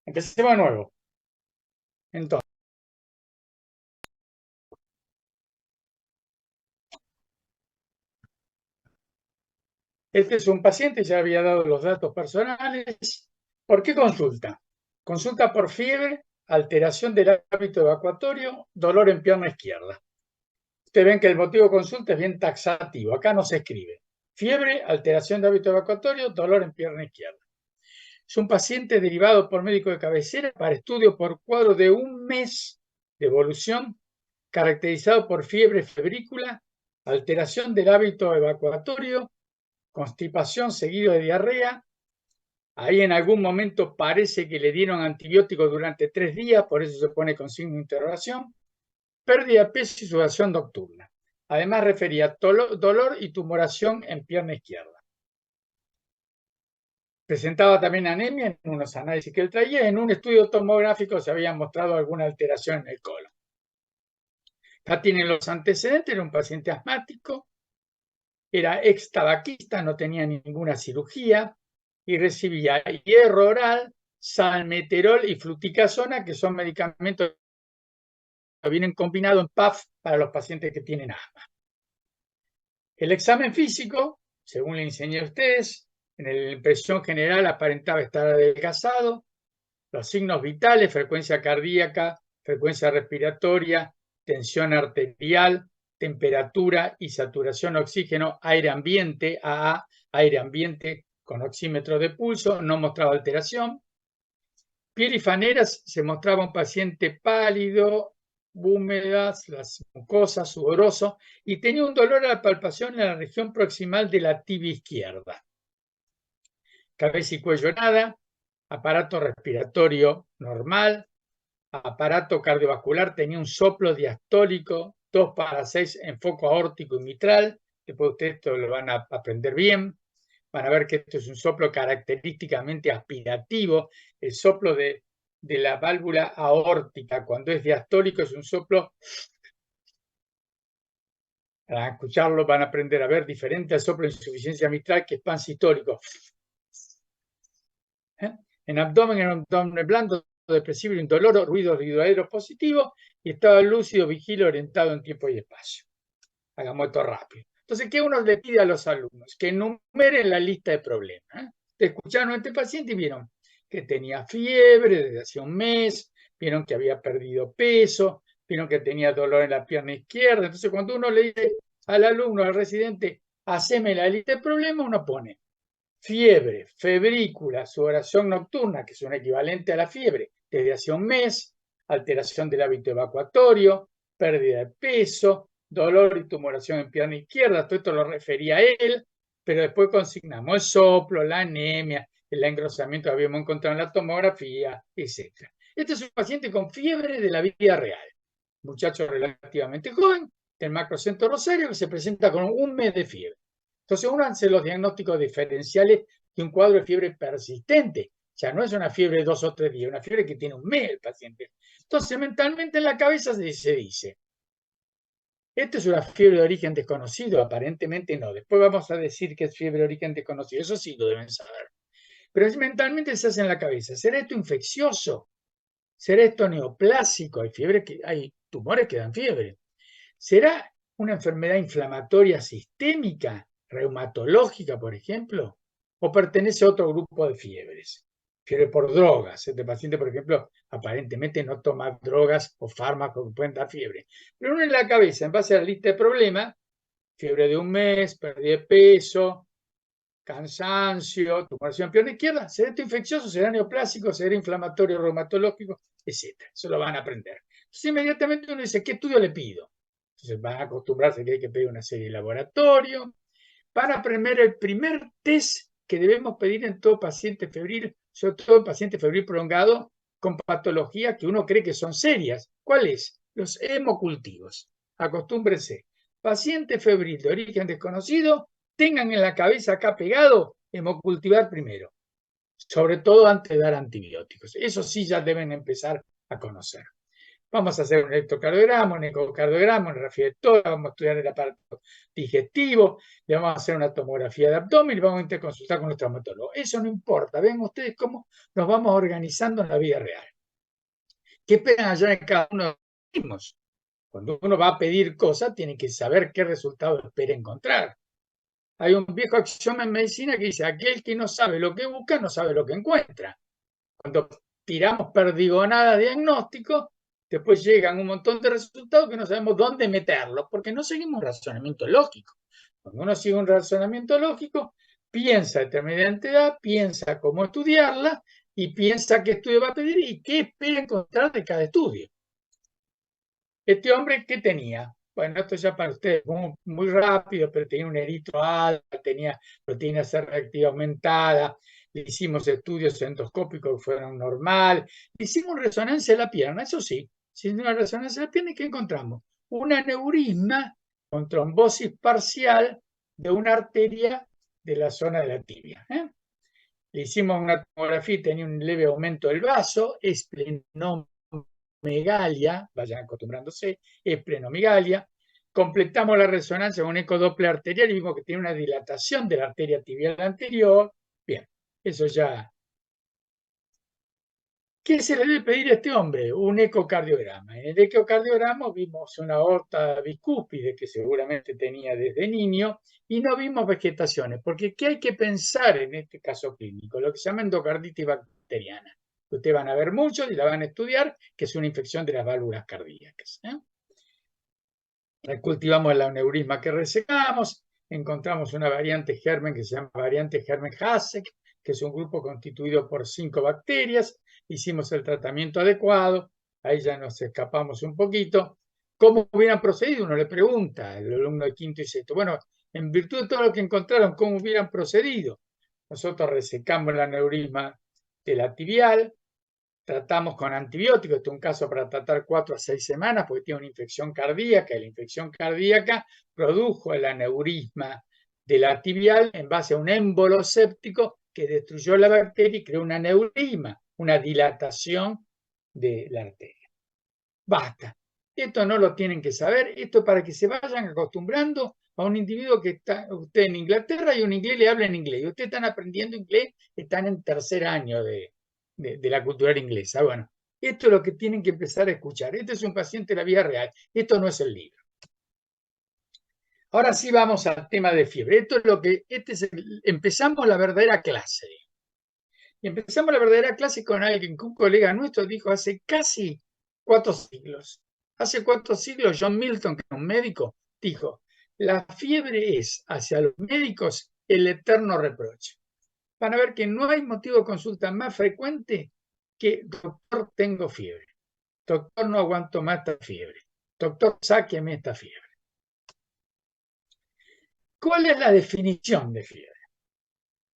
Empecemos de nuevo. Entonces, este es un paciente, ya había dado los datos personales. ¿Por qué consulta? Consulta por fiebre, alteración del hábito evacuatorio, dolor en pierna izquierda. Ustedes ven que el motivo de consulta es bien taxativo. Acá no se escribe. Fiebre, alteración de hábito evacuatorio, dolor en pierna izquierda. Es un paciente derivado por médico de cabecera para estudio por cuadro de un mes de evolución, caracterizado por fiebre febrícula, alteración del hábito evacuatorio, constipación seguido de diarrea. Ahí en algún momento parece que le dieron antibióticos durante 3 días, por eso se pone con signo de interrogación. Pérdida de peso y sudoración nocturna. Además refería dolor y tumoración en pierna izquierda. Presentaba también anemia en unos análisis que él traía. En un estudio tomográfico se había mostrado alguna alteración en el colon. Ya tienen los antecedentes, era un paciente asmático, era ex tabaquista, no tenía ninguna cirugía y recibía hierro oral, salmeterol y fluticasona, que son medicamentos que vienen combinados en PAF para los pacientes que tienen asma. El examen físico, según le enseñé a ustedes, en la impresión general aparentaba estar adelgazado. Los signos vitales: frecuencia cardíaca, frecuencia respiratoria, tensión arterial, temperatura y saturación oxígeno, aire ambiente, AA, aire ambiente con oxímetro de pulso, no mostraba alteración. Piel y faneras, se mostraba un paciente pálido, húmedas, las mucosas, sudoroso, y tenía un dolor a la palpación en la región proximal de la tibia izquierda. Cabeza y cuello nada, aparato respiratorio normal, aparato cardiovascular, tenía un soplo diastólico 2/6 en foco aórtico y mitral. Después ustedes esto lo van a aprender bien. Van a ver que esto es un soplo característicamente aspirativo. El soplo de la válvula aórtica, cuando es diastólico, es un soplo. Para escucharlo van a aprender a ver diferente al soplo de insuficiencia mitral, que es pansistólico. En abdomen blando, depresivo, indoloro, ruido duradero positivo, y estaba lúcido, vigilo, orientado en tiempo y espacio. Hagamos esto rápido. Entonces, ¿qué uno le pide a los alumnos? Que enumeren la lista de problemas. Escucharon a este paciente y vieron que tenía fiebre desde hace un mes, vieron que había perdido peso, vieron que tenía dolor en la pierna izquierda. Entonces, cuando uno le dice al alumno, al residente, haceme la lista de problemas, uno pone fiebre, febrícula, sudoración nocturna, que es un equivalente a la fiebre, desde hace un mes, alteración del hábito evacuatorio, pérdida de peso, dolor y tumoración en pierna izquierda. Todo esto lo refería a él, pero después consignamos el soplo, la anemia, el engrosamiento que habíamos encontrado en la tomografía, etc. Este es un paciente con fiebre de la vida real, muchacho relativamente joven, del macrocentro Rosario, que se presenta con un mes de fiebre. Entonces uno hace los diagnósticos diferenciales de un cuadro de fiebre persistente. O sea, no es una fiebre de 2 o 3 días, una fiebre que tiene un mes el paciente. Entonces mentalmente en la cabeza se dice, esto es una fiebre de origen desconocido, aparentemente no. Después vamos a decir que es fiebre de origen desconocido, eso sí lo deben saber. Pero mentalmente se hace en la cabeza, ¿será esto infeccioso? ¿Será esto neoplásico? Hay tumores que dan fiebre. ¿Será una enfermedad inflamatoria sistémica, reumatológica, por ejemplo? ¿O pertenece a otro grupo de fiebres? Fiebre por drogas. Este paciente, por ejemplo, aparentemente no toma drogas o fármacos que pueden dar fiebre. Pero uno en la cabeza, en base a la lista de problemas, fiebre de un mes, pérdida de peso, cansancio, tumoración en pierna izquierda, ¿será esto infeccioso? ¿Será neoplásico? ¿Será inflamatorio, reumatológico? Etcétera. Eso lo van a aprender. Entonces, inmediatamente uno dice, ¿qué estudio le pido? Entonces van a acostumbrarse que hay que pedir una serie de laboratorio. Van a aprender el primer test que debemos pedir en todo paciente febril, sobre todo en paciente febril prolongado con patologías que uno cree que son serias. ¿Cuál es? Los hemocultivos. Acostúmbrense. Paciente febril de origen desconocido, tengan en la cabeza acá pegado hemocultivar primero, sobre todo antes de dar antibióticos. Eso sí ya deben empezar a conocer. Vamos a hacer un electrocardiograma, un ecocardiograma, una radiografía de tórax, vamos a estudiar el aparato digestivo, le vamos a hacer una tomografía de abdomen y vamos a interconsultar con nuestro traumatólogo. Eso no importa. Ven ustedes cómo nos vamos organizando en la vida real. ¿Qué esperan allá en cada uno de los mismos? Cuando uno va a pedir cosas, tiene que saber qué resultado espera encontrar. Hay un viejo axioma en medicina que dice, aquel que no sabe lo que busca, no sabe lo que encuentra. Cuando tiramos perdigonadas diagnósticos, después llegan un montón de resultados que no sabemos dónde meterlos, porque no seguimos un razonamiento lógico. Cuando uno sigue un razonamiento lógico, piensa determinada entidad, piensa cómo estudiarla y piensa qué estudio va a pedir y qué espera encontrar de cada estudio. Este hombre, ¿qué tenía? Bueno, esto ya para ustedes muy rápido, pero tenía un eritrito alfa, tenía proteína C reactiva aumentada, le hicimos estudios endoscópicos que fueron normal, le hicimos resonancia de la pierna, eso sí, hicimos una resonancia de la pierna y ¿qué encontramos? Un aneurisma con trombosis parcial de una arteria de la zona de la tibia. Le hicimos una tomografía y tenía un leve aumento del vaso, esplenomegalia, vayan acostumbrándose, esplenomegalia. Completamos la resonancia con un ecodoppler arterial y vimos que tiene una dilatación de la arteria tibial anterior. Bien, eso ya. ¿Qué se le debe pedir a este hombre? Un ecocardiograma. En el ecocardiograma vimos una aorta bicúspide que seguramente tenía desde niño y no vimos vegetaciones, porque ¿qué hay que pensar en este caso clínico? Lo que se llama endocarditis bacteriana. Ustedes van a ver mucho y la van a estudiar, que es una infección de las válvulas cardíacas. Cultivamos el aneurisma que resecamos, encontramos una variante germen que se llama variante germen-Hasek, que es un grupo constituido por 5 bacterias. Hicimos el tratamiento adecuado, ahí ya nos escapamos un poquito. ¿Cómo hubieran procedido? Uno le pregunta al alumno de quinto y sexto. Bueno, en virtud de todo lo que encontraron, ¿cómo hubieran procedido? Nosotros resecamos el aneurisma de la tibial, tratamos con antibióticos, este es un caso para tratar 4 a 6 semanas porque tiene una infección cardíaca y la infección cardíaca produjo el aneurisma de la tibial en base a un émbolo séptico que destruyó la bacteria y creó un aneurisma, una dilatación de la arteria. Basta. Esto no lo tienen que saber, esto es para que se vayan acostumbrando a un individuo que está usted en Inglaterra y un inglés le habla en inglés. Y ustedes están aprendiendo inglés, están en tercer año de la cultura inglesa. Bueno, esto es lo que tienen que empezar a escuchar. Este es un paciente de la vida real. Esto no es el libro. Ahora sí vamos al tema de fiebre. Esto es lo que, empezamos la verdadera clase. Y empezamos la verdadera clase con alguien que un colega nuestro dijo hace casi 4 siglos. Hace 4 siglos John Milton, que es un médico, dijo, la fiebre es hacia los médicos el eterno reproche. Van a ver que no hay motivo de consulta más frecuente que doctor, tengo fiebre. Doctor, no aguanto más esta fiebre. Doctor, sáqueme esta fiebre. ¿Cuál es la definición de fiebre?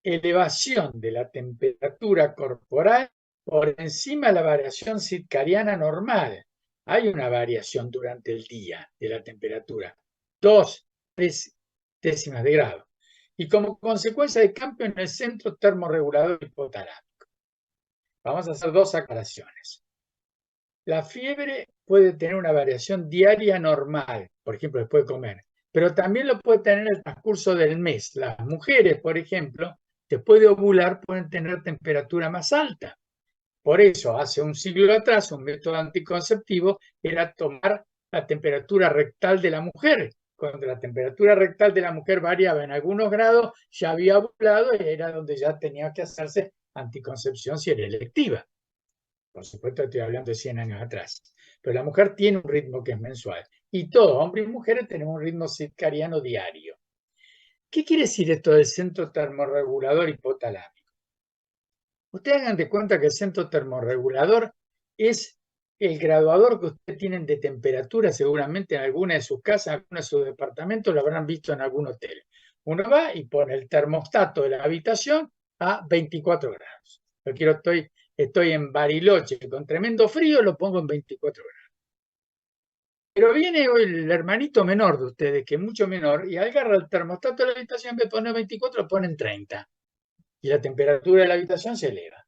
Elevación de la temperatura corporal por encima de la variación circadiana normal. Hay una variación durante el día de la temperatura, 2, 3 décimas de grado. Y como consecuencia de cambio en el centro termorregulador hipotalámico. Vamos a hacer 2 aclaraciones. La fiebre puede tener una variación diaria normal, por ejemplo, después de comer, pero también lo puede tener en el transcurso del mes. Las mujeres, por ejemplo, después de ovular pueden tener temperatura más alta. Por eso, hace un siglo atrás, un método anticonceptivo era tomar la temperatura rectal de la mujer. Cuando la temperatura rectal de la mujer variaba en algunos grados, ya había ovulado y era donde ya tenía que hacerse anticoncepción si era electiva. Por supuesto, estoy hablando de 100 años atrás. Pero la mujer tiene un ritmo que es mensual. Y todos, hombres y mujeres, tenemos un ritmo circadiano diario. ¿Qué quiere decir esto del centro termorregulador hipotalámico? Ustedes hagan de cuenta que el centro termorregulador es el graduador que ustedes tienen de temperatura, seguramente en alguna de sus casas, en alguno de sus departamentos, lo habrán visto en algún hotel. Uno va y pone el termostato de la habitación a 24 grados. Yo estoy en Bariloche con tremendo frío, lo pongo en 24 grados. Pero viene el hermanito menor de ustedes, que es mucho menor, y agarra el termostato de la habitación, en vez de poner 24, lo pone en 30. Y la temperatura de la habitación se eleva.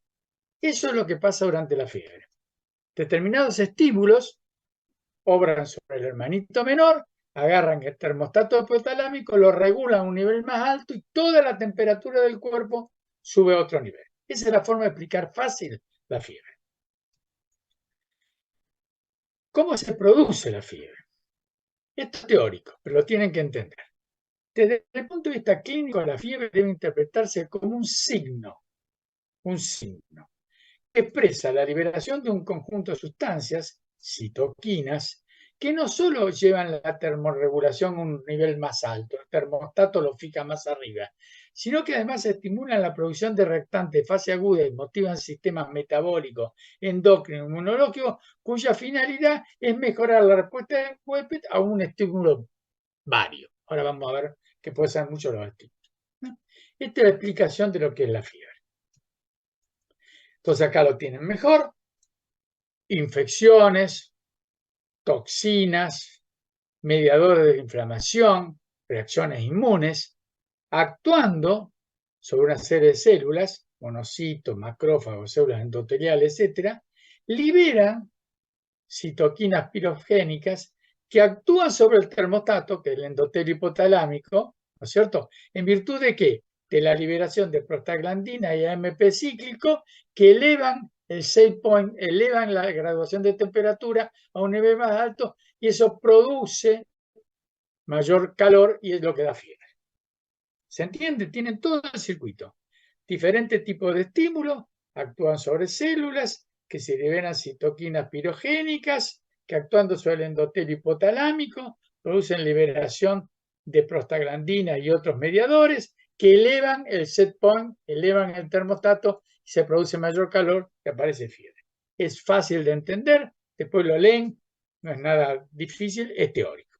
Eso es lo que pasa durante la fiebre. Determinados estímulos obran sobre el hermanito menor, agarran el termostato hipotalámico, lo regulan a un nivel más alto y toda la temperatura del cuerpo sube a otro nivel. Esa es la forma de explicar fácil la fiebre. ¿Cómo se produce la fiebre? Esto es teórico, pero lo tienen que entender. Desde el punto de vista clínico, la fiebre debe interpretarse como un signo que expresa la liberación de un conjunto de sustancias, citoquinas, que no solo llevan la termorregulación a un nivel más alto, el termostato lo fija más arriba, sino que además estimulan la producción de reactantes de fase aguda y motivan sistemas metabólicos, endocrinos, inmunológicos, cuya finalidad es mejorar la respuesta del huésped a un estímulo vario. Ahora vamos a ver que puede ser muchos los estímulos. Esta es la explicación de lo que es la fiebre. Entonces acá lo tienen mejor. Infecciones, toxinas, mediadores de la inflamación, reacciones inmunes, actuando sobre una serie de células, monocitos, macrófagos, células endoteliales, etc., liberan citoquinas pirogénicas que actúan sobre el termostato, que es el endotelio hipotalámico, ¿no es cierto? ¿En virtud de qué? De la liberación de prostaglandina y AMP cíclico que elevan el set point, elevan la graduación de temperatura a un nivel más alto y eso produce mayor calor y es lo que da fiebre. ¿Se entiende? Tienen todo el circuito. Diferentes tipos de estímulos actúan sobre células que se liberan citoquinas pirogénicas que actuando sobre el endotelio hipotalámico producen liberación de prostaglandina y otros mediadores que elevan el set point, elevan el termostato y se produce mayor calor y aparece fiebre. Es fácil de entender, después lo leen, no es nada difícil, es teórico.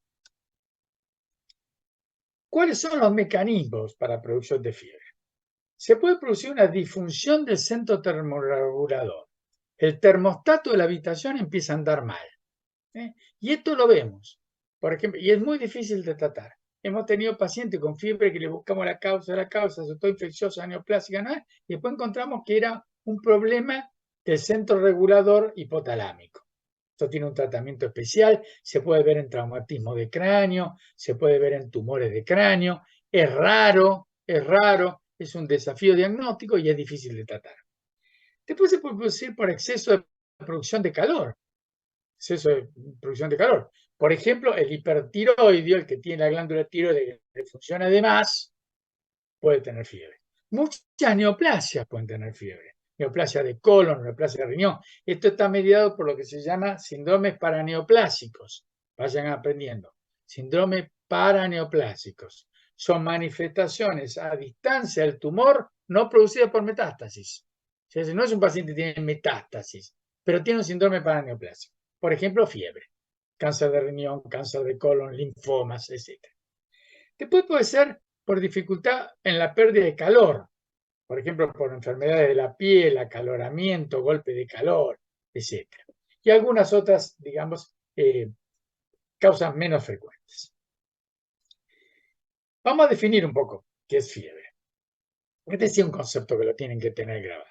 ¿Cuáles son los mecanismos para la producción de fiebre? Se puede producir una disfunción del centro termorregulador. El termostato de la habitación empieza a andar mal. Y esto lo vemos, por ejemplo, y es muy difícil de tratar. Hemos tenido pacientes con fiebre que le buscamos la causa, sobre todo infecciosa, neoplásica, ¿no? Y después encontramos que era un problema del centro regulador hipotalámico. Esto tiene un tratamiento especial, se puede ver en traumatismo de cráneo, se puede ver en tumores de cráneo, es raro, es un desafío diagnóstico y es difícil de tratar. Después se puede producir por exceso de producción de calor, Por ejemplo, el hipertiroideo, el que tiene la glándula tiroidea que funciona de más, puede tener fiebre. Muchas neoplasias pueden tener fiebre. Neoplasia de colon, neoplasia de riñón. Esto está mediado por lo que se llama síndromes paraneoplásicos. Vayan aprendiendo. Síndromes paraneoplásicos. Son manifestaciones a distancia del tumor no producidas por metástasis. O sea, no es un paciente que tiene metástasis, pero tiene un síndrome paraneoplásico. Por ejemplo, fiebre, cáncer de riñón, cáncer de colon, linfomas, etc. Después puede ser por dificultad en la pérdida de calor, por ejemplo, por enfermedades de la piel, acaloramiento, golpe de calor, etc. Y algunas otras, digamos, causas menos frecuentes. Vamos a definir un poco qué es fiebre. Este es un concepto que lo tienen que tener grabado.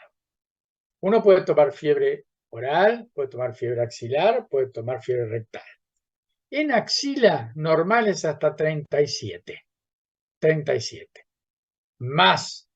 Uno puede tomar fiebre oral, puede tomar fiebre axilar, puede tomar fiebre rectal. En axila normal es hasta 37. Más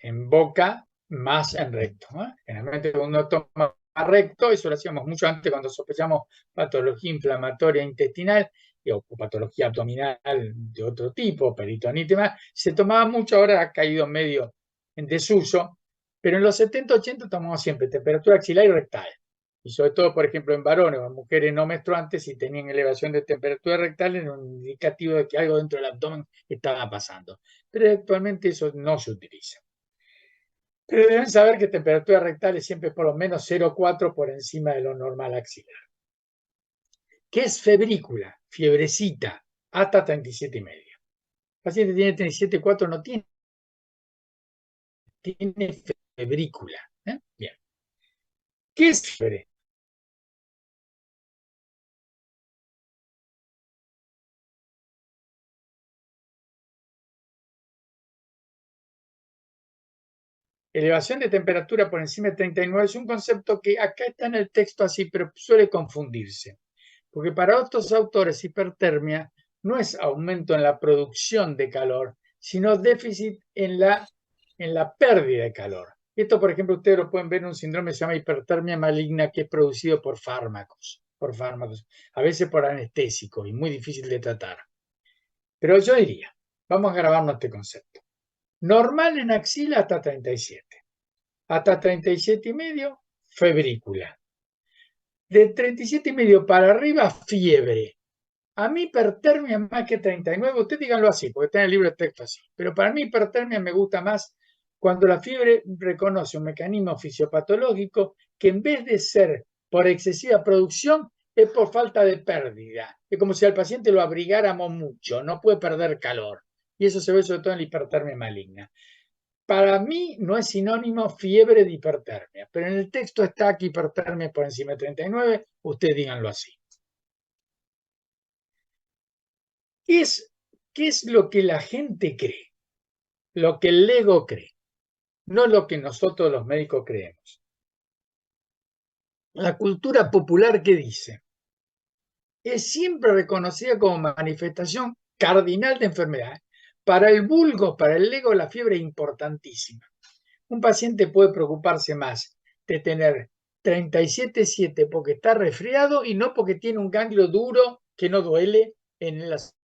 en boca, más en recto. Generalmente cuando uno toma recto, eso lo hacíamos mucho antes cuando sospechamos patología inflamatoria intestinal o patología abdominal de otro tipo, peritonitis, se tomaba mucho, ahora ha caído medio en desuso, pero en los 70, 80 tomamos siempre temperatura axilar y rectal. Y sobre todo, por ejemplo, en varones o en mujeres no menstruantes, si tenían elevación de temperatura rectal, era un indicativo de que algo dentro del abdomen estaba pasando. Pero actualmente eso no se utiliza. Pero deben saber que temperatura rectal es siempre por lo menos 0,4 por encima de lo normal axilar. ¿Qué es febrícula? Fiebrecita, hasta 37,5. El paciente tiene 37,4, no tiene febrícula. Bien. ¿Qué es fiebre? Elevación de temperatura por encima de 39 es un concepto que acá está en el texto así, pero suele confundirse. Porque para otros autores hipertermia no es aumento en la producción de calor, sino déficit en la pérdida de calor. Esto, por ejemplo, ustedes lo pueden ver en un síndrome que se llama hipertermia maligna, que es producido por fármacos, a veces por anestésicos y muy difícil de tratar. Pero yo diría, vamos a grabarnos este concepto. Normal en axila hasta 37. Hasta 37,5, febrícula. De 37,5 para arriba, fiebre. A mí hipertermia más que 39, ustedes díganlo así, porque está en el libro de texto así. Pero para mí hipertermia me gusta más cuando la fiebre reconoce un mecanismo fisiopatológico que en vez de ser por excesiva producción, es por falta de pérdida. Es como si al paciente lo abrigáramos mucho, no puede perder calor. Y eso se ve sobre todo en la hipertermia maligna. Para mí no es sinónimo fiebre de hipertermia, pero en el texto está que hipertermia por encima de 39, ustedes díganlo así. ¿Qué es lo que la gente cree? Lo que el ego cree, no lo que nosotros los médicos creemos. La cultura popular, ¿qué dice? Es siempre reconocida como manifestación cardinal de enfermedad. Para el vulgo, para el ego, la fiebre es importantísima. Un paciente puede preocuparse más de tener 37,7 porque está resfriado y no porque tiene un ganglio duro que no duele en las